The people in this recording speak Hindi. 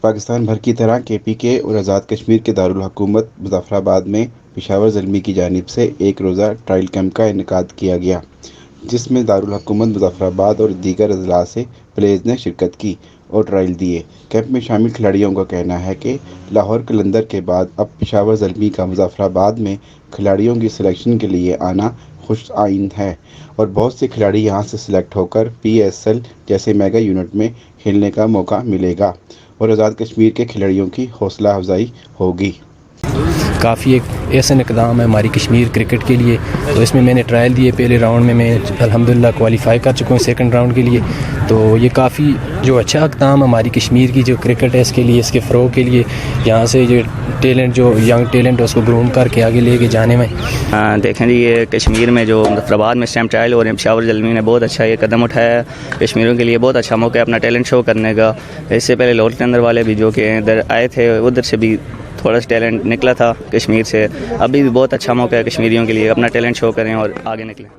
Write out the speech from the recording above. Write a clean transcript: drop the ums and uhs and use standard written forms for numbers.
पाकिस्तान भर की तरह केपीके और आज़ाद कश्मीर के दारुल हुकूमत मुज़फ़्फ़राबाद में पेशावर ज़ल्मी की जानिब से एक रोज़ा ट्रायल कैंप का इनेकाद किया गया, जिसमें दारुल हुकूमत मुज़फ़्फ़राबाद और दीगर अज़ला से प्लेयर्स ने शिरकत की और ट्रायल दिए। कैंप में शामिल खिलाड़ियों का कहना है कि लाहौर कलंदर के बाद अब पेशावर ज़ल्मी का मुज़फ़्फ़राबाद में खिलाड़ियों की सिलेक्शन के लिए आना खुश आइंद है और बहुत से खिलाड़ी यहां से सिलेक्ट होकर PSL जैसे मेगा यूनिट में खेलने का मौका मिलेगा और आज़ाद कश्मीर के खिलाड़ियों की हौसला अफजाई होगी। काफ़ी एक ऐसा इक़दाम है हमारी कश्मीर क्रिकेट के लिए। तो इसमें मैंने ट्रायल दिए, पहले राउंड में मैं अल्हम्दुलिल्लाह क्वालिफ़ाई कर चुका हूँ सेकंड राउंड के लिए। तो ये काफ़ी जो अच्छा इक़दाम हमारी कश्मीर की जो क्रिकेट है इसके लिए, इसके फ़रोग़ के लिए, यहाँ से जो टैलेंट, जो यंग टैलेंट है उसको ग्रूम करके आगे लेके जाने में। देखें जी, ये कश्मीर में जो मुज़फ़्फ़राबाद में स्टैम्प ट्रायल हो रहे हैं, पेशावर ज़ल्मी ने बहुत अच्छा ये कदम उठाया है। कश्मीरियों के लिए बहुत अच्छा मौका है अपना टैलेंट शो करने का। इससे पहले लाहौर के अंदर वाले भी जो कि इधर आए थे, उधर से भी थोड़ा सा टैलेंट निकला था कश्मीर से। अभी भी बहुत अच्छा मौका है कश्मीरियों के लिए, अपना टैलेंट शो करें और आगे निकलें।